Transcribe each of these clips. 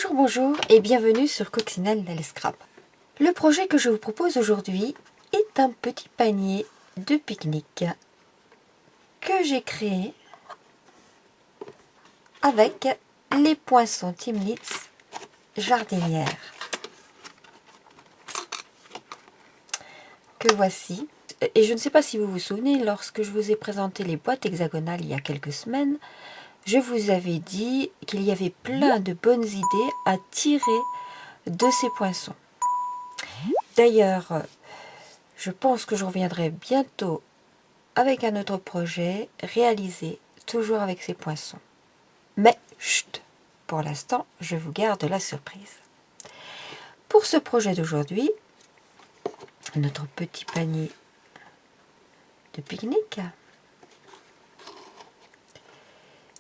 Bonjour, bonjour et bienvenue sur Coccinelle Nail Scrap. Le projet que je vous propose aujourd'hui est un petit panier de pique-nique que j'ai créé avec les poinçons Tymnitz jardinières que voici. Et je ne sais pas si vous vous souvenez, lorsque je vous ai présenté les boîtes hexagonales il y a quelques semaines, je vous avais dit qu'il y avait plein de bonnes idées à tirer de ces poinçons. D'ailleurs, je pense que je reviendrai bientôt avec un autre projet réalisé toujours avec ces poinçons. Mais, chut, pour l'instant, je vous garde la surprise. Pour ce projet d'aujourd'hui, notre petit panier de pique-nique,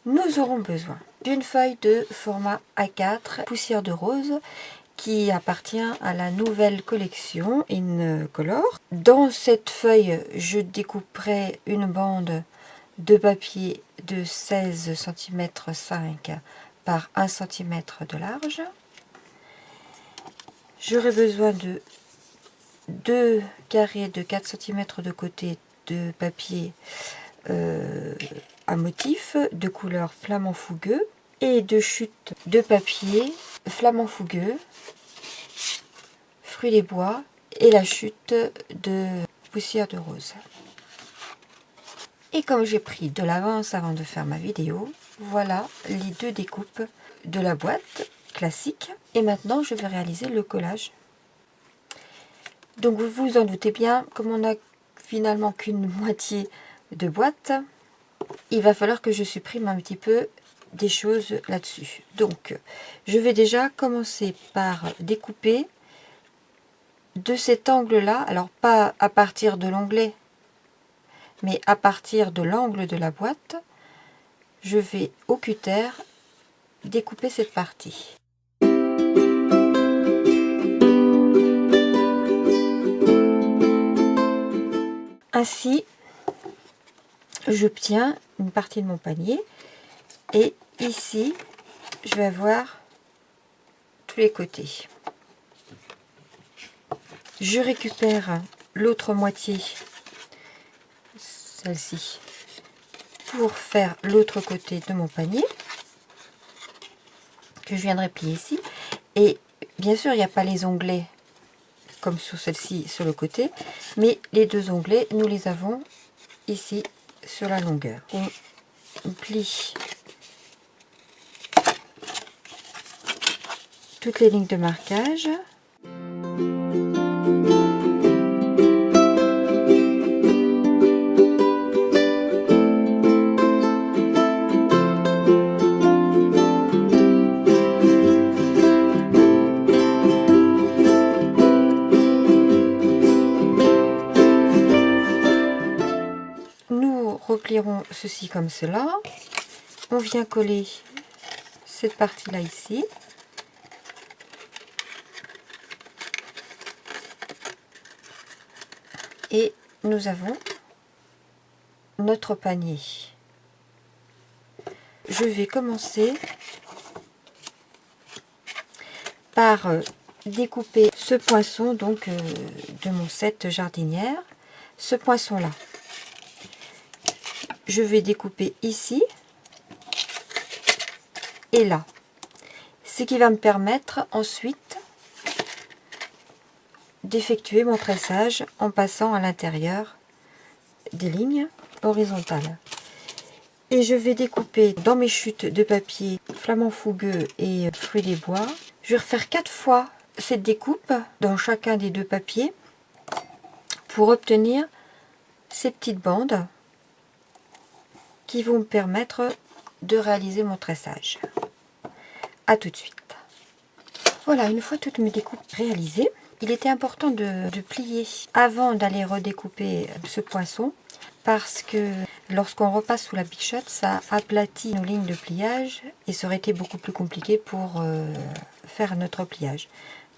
nous aurons besoin d'une feuille de format A4 poussière de rose qui appartient à la nouvelle collection Incolor. Dans cette feuille, je découperai une bande de papier de 16 cm 5 par 1 cm de large. J'aurai besoin de 2 carrés de 4 cm de côté de papier à motif de couleur flamand fougueux et de chutes de papier flamand fougueux, fruits des bois et la chute de poussière de rose. Et comme j'ai pris de l'avance avant de faire ma vidéo, voilà les deux découpes de la boîte classique. Et maintenant je vais réaliser le collage. Donc vous vous en doutez bien, comme on n'a finalement qu'une moitié de boîte, il va falloir que je supprime un petit peu des choses là-dessus. Donc je vais déjà commencer par découper de cet angle-là, alors pas à partir de l'onglet, mais à partir de l'angle de la boîte, je vais au cutter découper cette partie. Ainsi, j'obtiens une partie de mon panier et ici, je vais avoir tous les côtés. Je récupère l'autre moitié, celle-ci, pour faire l'autre côté de mon panier que je viendrai plier ici. Et bien sûr, il n'y a pas les onglets comme sur celle-ci sur le côté, mais les deux onglets, nous les avons ici sur la longueur. On plie toutes les lignes de marquage. Nous replierons ceci comme cela. On vient coller cette partie-là ici. Et nous avons notre panier. Je vais commencer par découper ce poinçon donc de mon set jardinière. Ce poinçon-là, je vais découper ici et là. Ce qui va me permettre ensuite d'effectuer mon tressage en passant à l'intérieur des lignes horizontales. Et je vais découper dans mes chutes de papier flamand fougueux et fruits des bois. Je vais refaire 4 fois cette découpe dans chacun des deux papiers pour obtenir ces petites bandes qui vont me permettre de réaliser mon tressage. A tout de suite. Voilà, une fois toutes mes découpes réalisées, il était important de plier avant d'aller redécouper ce poinçon parce que lorsqu'on repasse sous la bichotte, ça aplatit nos lignes de pliage et ça aurait été beaucoup plus compliqué pour faire notre pliage.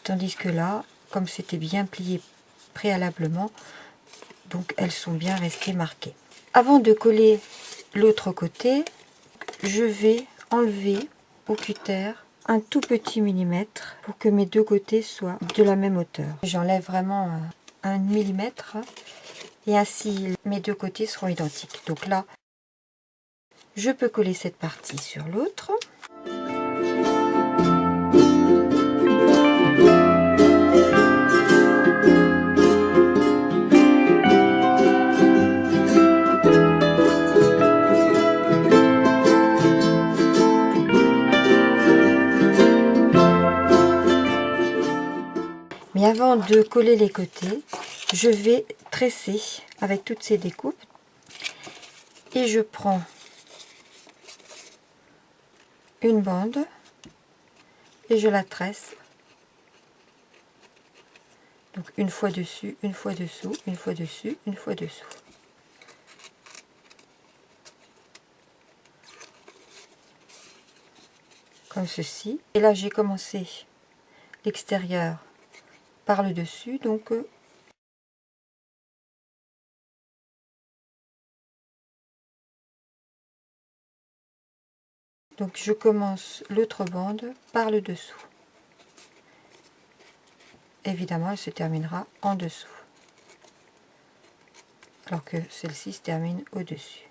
Tandis que là, comme c'était bien plié préalablement, donc elles sont bien restées marquées. Avant de coller l'autre côté, je vais enlever au cutter un tout petit millimètre pour que mes deux côtés soient de la même hauteur. J'enlève vraiment un millimètre et ainsi mes deux côtés seront identiques. Donc là, je peux coller cette partie sur l'autre. Mais avant de coller les côtés, je vais tresser avec toutes ces découpes. Et je prends une bande et je la tresse. Donc une fois dessus, une fois dessous, une fois dessus, une fois dessous. Comme ceci. Et là j'ai commencé l'extérieur par le dessus, donc je commence l'autre bande par le dessous. Évidemment, elle se terminera en dessous, alors que celle-ci se termine au-dessus.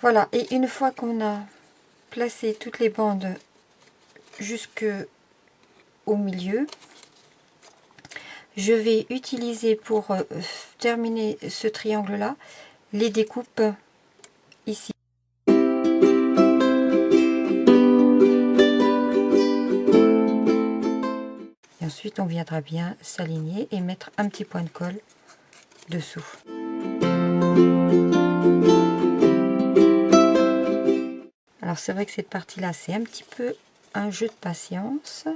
Voilà, et une fois qu'on a placé toutes les bandes jusque au milieu, je vais utiliser pour terminer ce triangle là les découpes ici. Et ensuite on viendra bien s'aligner et mettre un petit point de colle dessous. Alors c'est vrai que cette partie là c'est un petit peu un jeu de patience.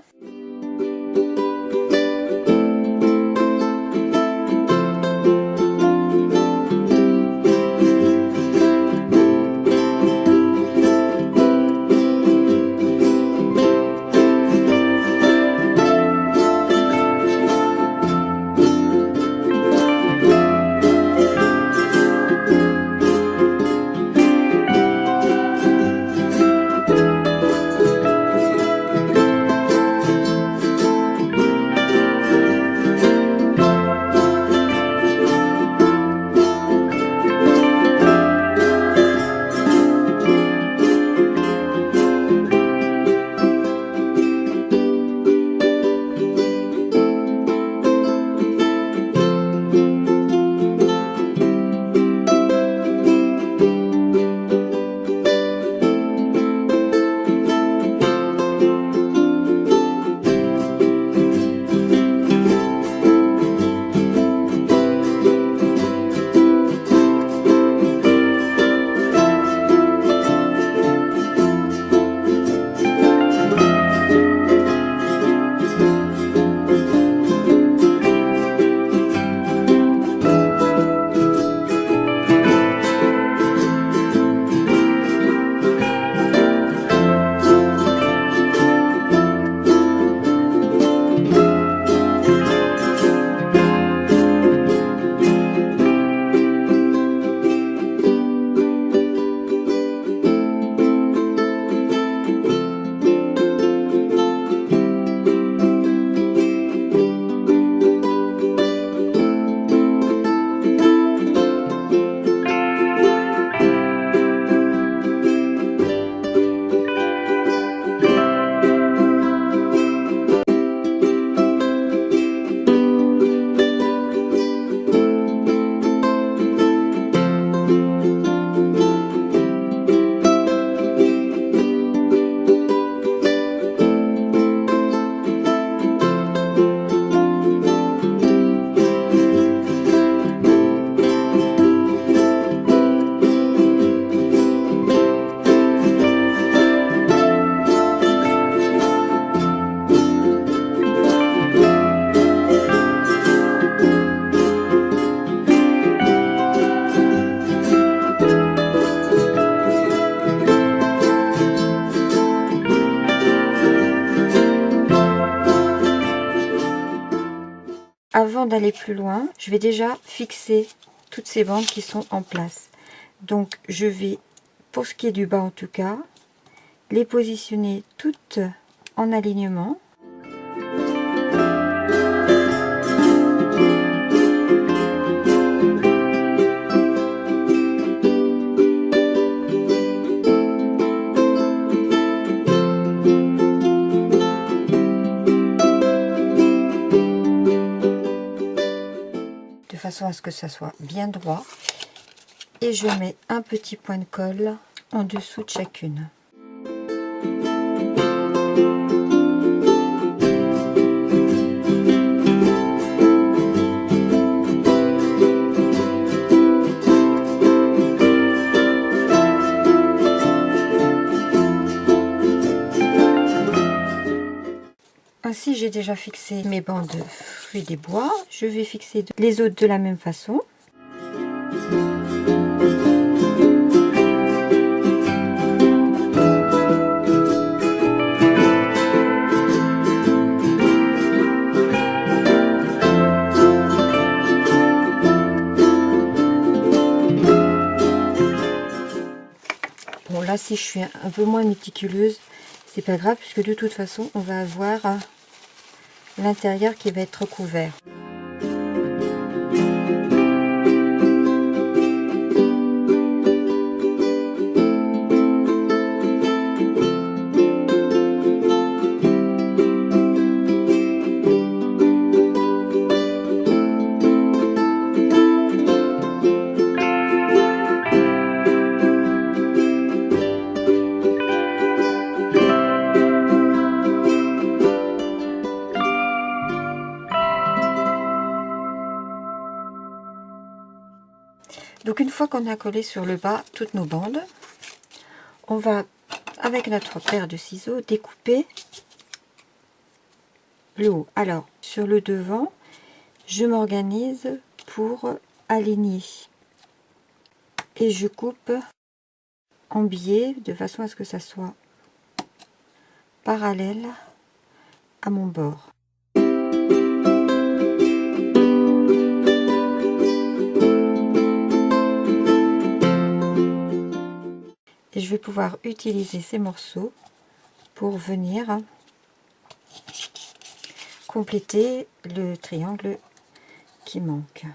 avant d'aller plus loin, je vais déjà fixer toutes ces bandes qui sont en place. Donc je vais, pour ce qui est du bas en tout cas, les positionner toutes en alignement. De façon à ce que ça soit bien droit. Et je mets un petit point de colle en dessous de chacune. Ainsi, j'ai déjà fixé mes bandes de fruits des bois. Je vais fixer les autres de la même façon. Bon, là, si je suis un peu moins méticuleuse, c'est pas grave, puisque de toute façon, on va avoir l'intérieur qui va être couvert. Donc une fois qu'on a collé sur le bas toutes nos bandes, on va, avec notre paire de ciseaux, découper le haut. Alors, sur le devant, je m'organise pour aligner. Et je coupe en biais de façon à ce que ça soit parallèle à mon bord. Et je vais pouvoir utiliser ces morceaux pour venir compléter le triangle qui manque.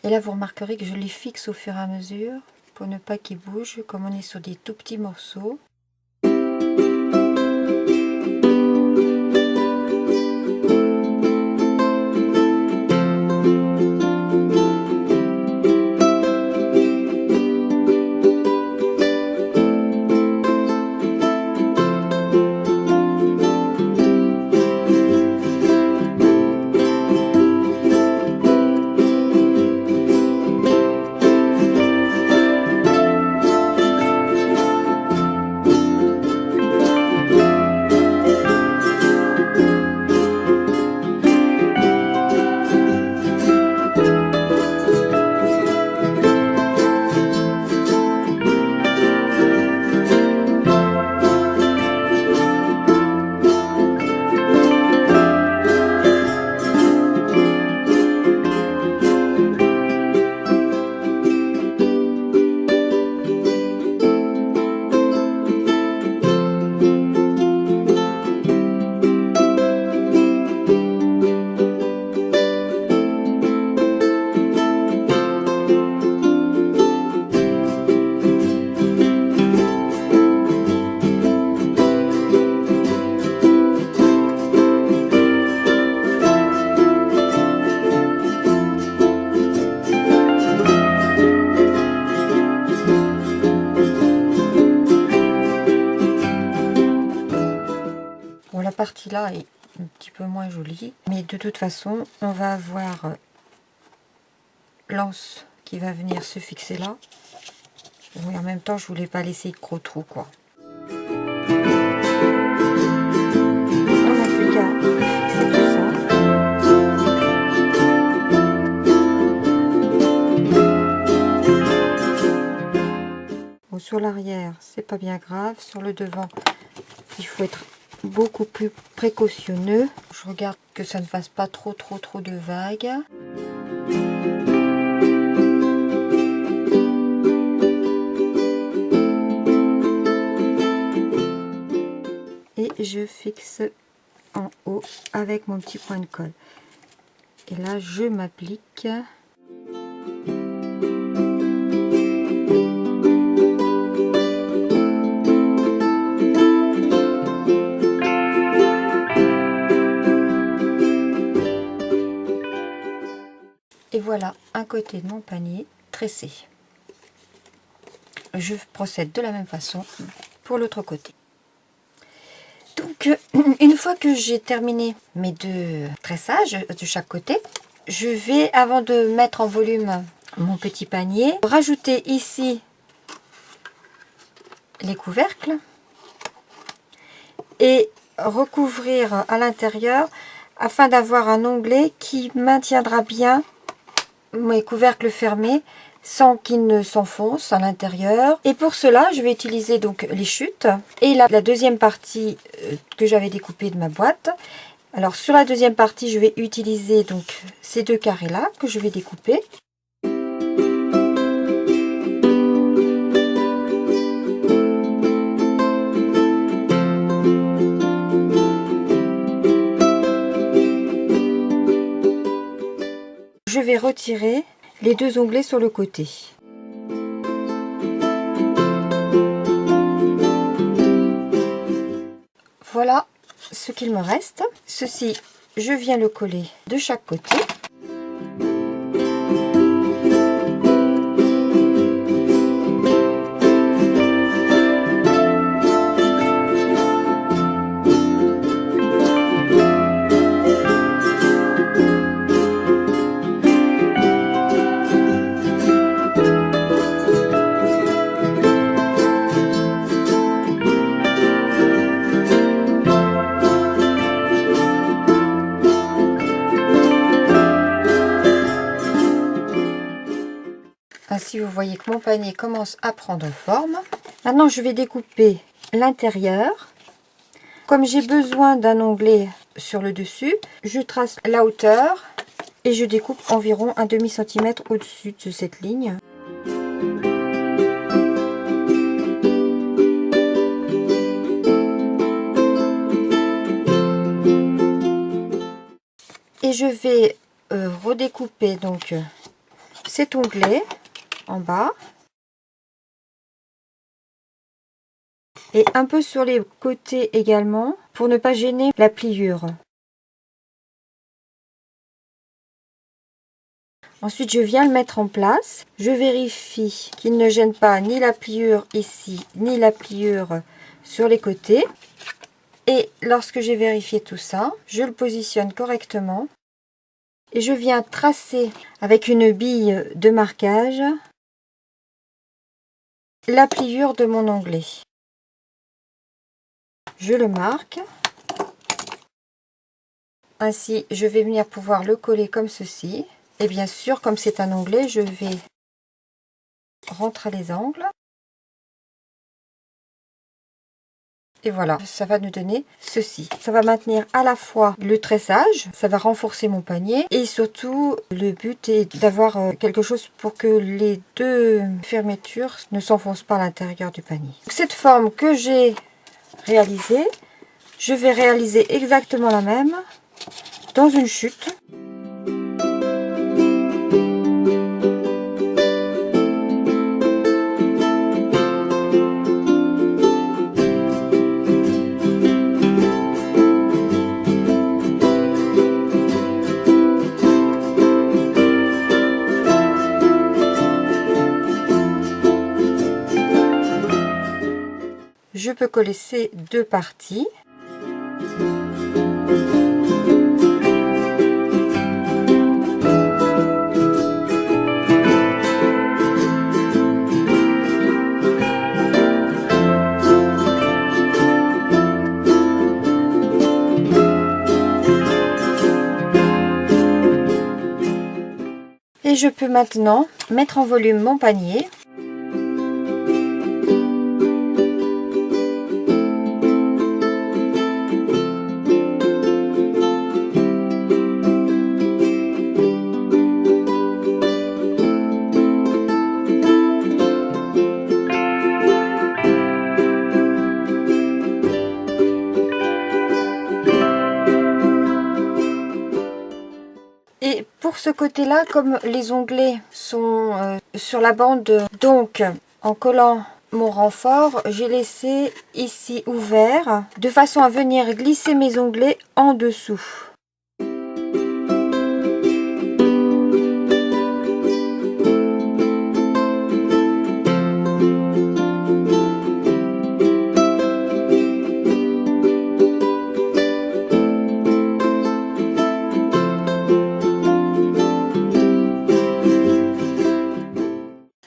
Et là, vous remarquerez que je les fixe au fur et à mesure pour ne pas qu'ils bougent, comme on est sur des tout petits morceaux. partie-là est un petit peu moins jolie. Mais de toute façon, on va avoir l'anse qui va venir se fixer là. Oui, en même temps, je voulais pas laisser de gros trous, quoi. On n'a plus qu'à fixer tout ça. Bon, sur l'arrière, c'est pas bien grave. Sur le devant, il faut être beaucoup plus précautionneux. Je regarde que ça ne fasse pas trop de vagues. Et je fixe en haut avec mon petit point de colle. Et là, je m'applique. Et voilà un côté de mon panier tressé. Je procède de la même façon pour l'autre côté. Donc, une fois que j'ai terminé mes deux tressages de chaque côté, je vais, avant de mettre en volume mon petit panier, rajouter ici les couvercles et recouvrir à l'intérieur afin d'avoir un onglet qui maintiendra bien mes couvercles fermés sans qu'ils ne s'enfoncent à l'intérieur. Et pour cela, je vais utiliser donc les chutes et la deuxième partie que j'avais découpée de ma boîte. Alors sur la deuxième partie, je vais utiliser donc ces deux carrés là que je vais découper. Je vais retirer les deux onglets sur le côté. Voilà ce qu'il me reste. Ceci, je viens le coller de chaque côté. Ainsi, vous voyez que mon panier commence à prendre forme. Maintenant, je vais découper l'intérieur. Comme j'ai besoin d'un onglet sur le dessus, je trace la hauteur et je découpe environ un demi-centimètre au-dessus de cette ligne. Et je vais redécouper donc cet onglet en bas et un peu sur les côtés également pour ne pas gêner la pliure. Ensuite, je viens le mettre en place. Je vérifie qu'il ne gêne pas ni la pliure ici ni la pliure sur les côtés. Et lorsque j'ai vérifié tout ça, je le positionne correctement et je viens tracer avec une bille de marquage la pliure de mon onglet. Je le marque. Ainsi, je vais venir pouvoir le coller comme ceci. Et bien sûr, comme c'est un onglet, je vais rentrer les angles. Et voilà, ça va nous donner ceci. Ça va maintenir à la fois le tressage, ça va renforcer mon panier et surtout le but est d'avoir quelque chose pour que les deux fermetures ne s'enfoncent pas à l'intérieur du panier. Cette forme que j'ai réalisée, je vais réaliser exactement la même dans une chute. Je peux coller ces deux parties. Et je peux maintenant mettre en volume mon panier. Et pour ce côté-là, comme les onglets sont sur la bande, donc en collant mon renfort, j'ai laissé ici ouvert de façon à venir glisser mes onglets en dessous.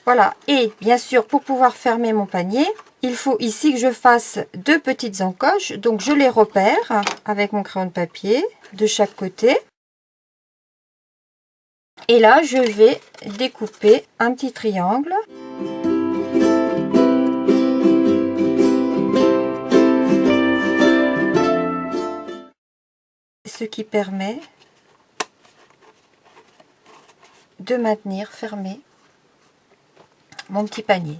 Voilà, et bien sûr, pour pouvoir fermer mon panier, il faut ici que je fasse 2 petites encoches. Donc je les repère avec mon crayon de papier de chaque côté. Et là, je vais découper un petit triangle. Ce qui permet de maintenir fermé mon petit panier.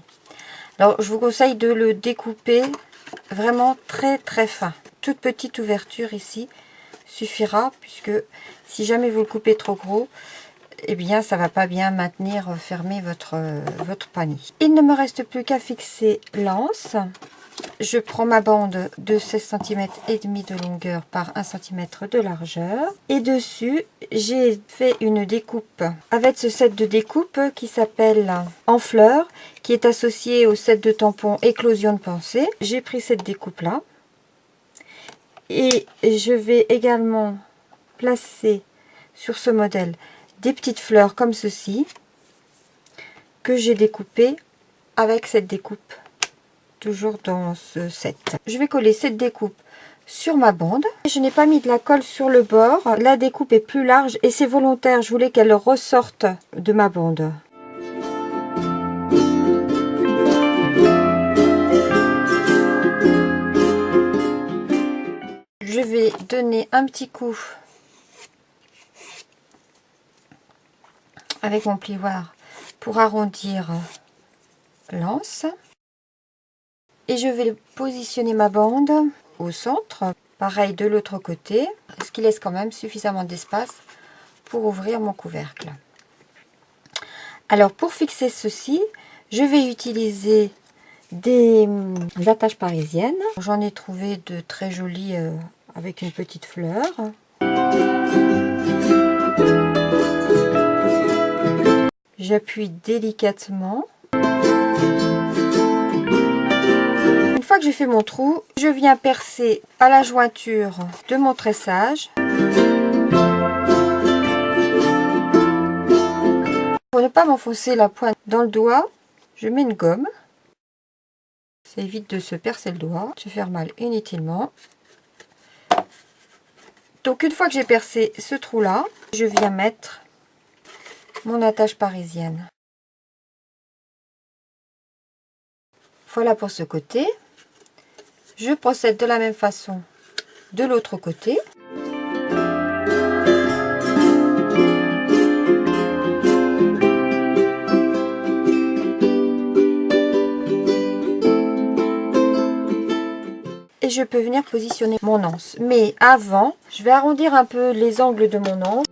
Alors je vous conseille de le découper vraiment très fin. Toute petite ouverture ici suffira, puisque si jamais vous le coupez trop gros, eh bien ça va pas bien maintenir fermé votre panier. Il ne me reste plus qu'à fixer l'anse. Je prends ma bande de 16 cm et demi de longueur par 1 cm de largeur, et dessus j'ai fait une découpe avec ce set de découpe qui s'appelle En Fleurs, qui est associé au set de tampons Éclosion de pensée. J'ai pris cette découpe là et je vais également placer sur ce modèle des petites fleurs comme ceci que j'ai découpées avec cette découpe, toujours dans ce set. Je vais coller cette découpe sur ma bande. Je n'ai pas mis de la colle sur le bord. La découpe est plus large et c'est volontaire. Je voulais qu'elle ressorte de ma bande. Je vais donner un petit coup avec mon plioir pour arrondir l'anse. Et je vais positionner ma bande au centre, pareil de l'autre côté, ce qui laisse quand même suffisamment d'espace pour ouvrir mon couvercle. Alors pour fixer ceci, je vais utiliser des attaches parisiennes. J'en ai trouvé de très jolies avec une petite fleur. J'appuie délicatement. Une fois que j'ai fait mon trou, je viens percer à la jointure de mon tressage. Pour ne pas m'enfoncer la pointe dans le doigt, je mets une gomme. Ça évite de se percer le doigt, de se faire mal inutilement. Donc une fois que j'ai percé ce trou là, je viens mettre mon attache parisienne. Voilà pour ce côté. Je procède de la même façon de l'autre côté. Et je peux venir positionner mon anse. Mais avant, je vais arrondir un peu les angles de mon anse.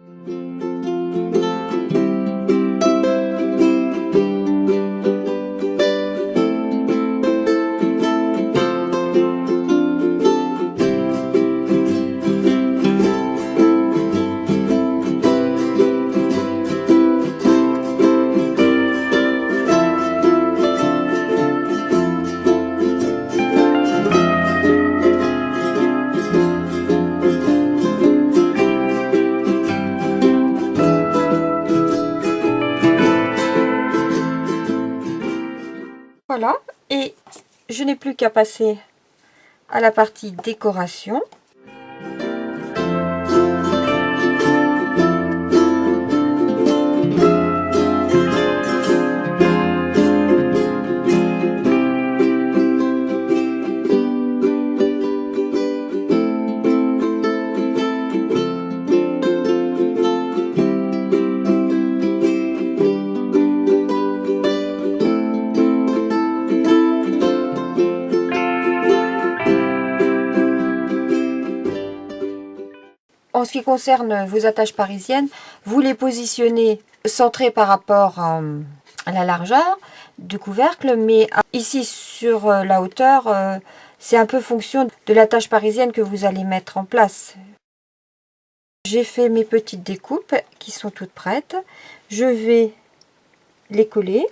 Voilà, et je n'ai plus qu'à passer à la partie décoration. ce qui concerne vos attaches parisiennes, vous les positionnez centrées par rapport à la largeur du couvercle, mais ici sur la hauteur, c'est un peu fonction de l'attache parisienne que vous allez mettre en place. J'ai fait mes petites découpes qui sont toutes prêtes. Je vais les coller.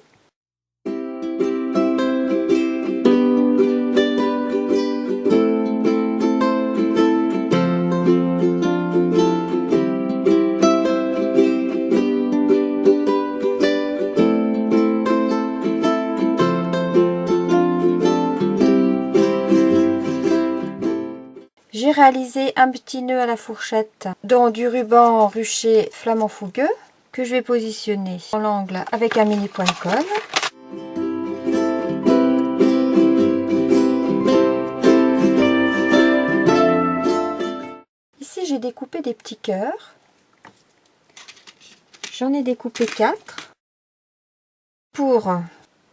J'ai réalisé un petit nœud à la fourchette dans du ruban ruché flamand fougueux que je vais positionner en l'angle avec un mini point de colle. Ici j'ai découpé des petits cœurs. J'en ai découpé 4 pour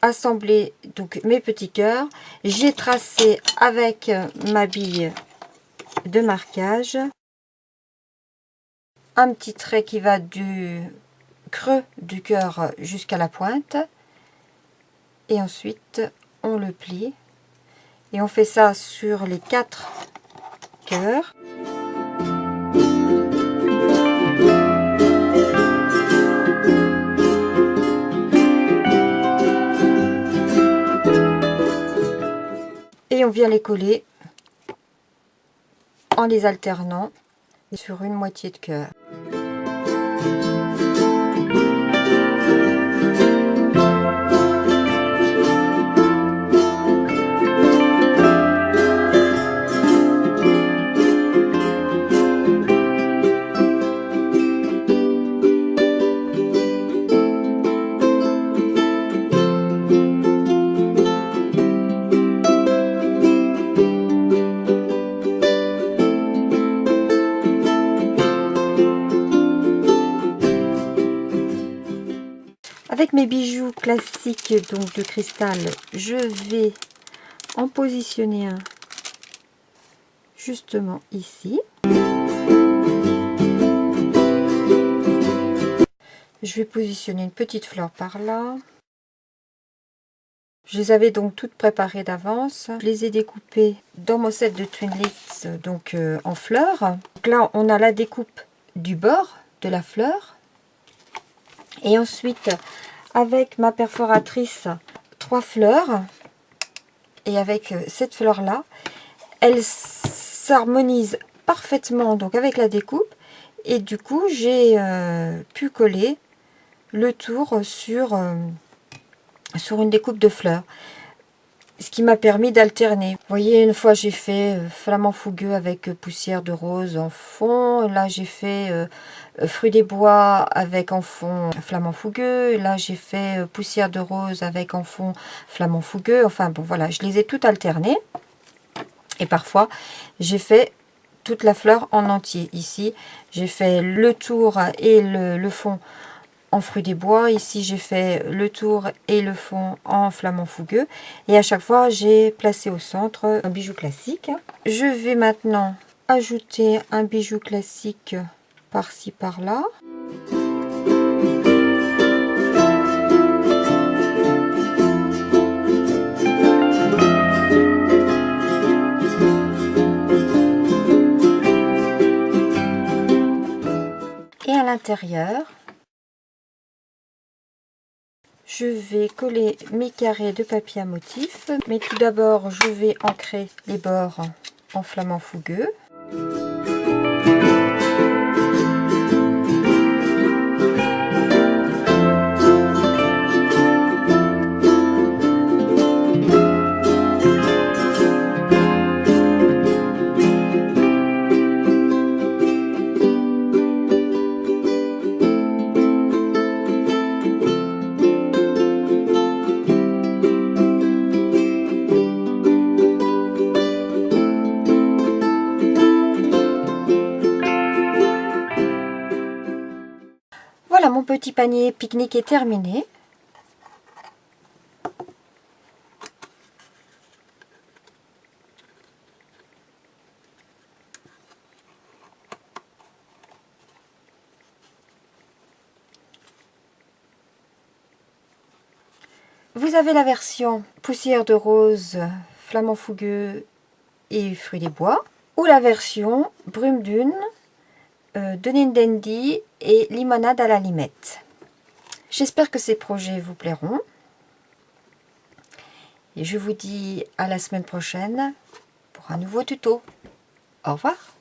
assembler donc mes petits cœurs. J'ai tracé avec ma bille de marquage un petit trait qui va du creux du cœur jusqu'à la pointe et ensuite on le plie et on fait ça sur les 4 cœurs. Et on vient les coller en les alternant sur une moitié de cœur. Avec mes bijoux classiques donc de cristal, je vais en positionner un justement ici. Je vais positionner une petite fleur par là. Je les avais donc toutes préparées d'avance. Je les ai découpées dans mon set de Twinlits, donc en fleurs. Donc là, on a la découpe du bord de la fleur. Et ensuite, avec ma perforatrice, 3 fleurs. Et avec cette fleur-là, elle s'harmonise parfaitement donc avec la découpe. Et du coup, j'ai pu coller le tour sur une découpe de fleurs. Ce qui m'a permis d'alterner. Vous voyez, une fois j'ai fait flamand fougueux avec poussière de rose en fond. Là j'ai fait fruits des bois avec en fond flamand fougueux. Là j'ai fait poussière de rose avec en fond flamand fougueux. Enfin bon voilà, je les ai toutes alternées. Et parfois j'ai fait toute la fleur en entier. Ici j'ai fait le tour et le fond en fruits des bois. Ici j'ai fait le tour et le fond en flamand fougueux, et à chaque fois j'ai placé au centre un bijou classique. Je vais maintenant ajouter un bijou classique par-ci par-là. Et à l'intérieur, je vais coller mes carrés de papier à motif, mais tout d'abord je vais ancrer les bords en flamand fougueux. Voilà, mon petit panier pique-nique est terminé. Vous avez la version poussière de rose, flamant fougueux et fruits des bois, ou la version brume dune, de Nindendi et limonade à la limette. J'espère que ces projets vous plairont. Et je vous dis à la semaine prochaine pour un nouveau tuto. Au revoir.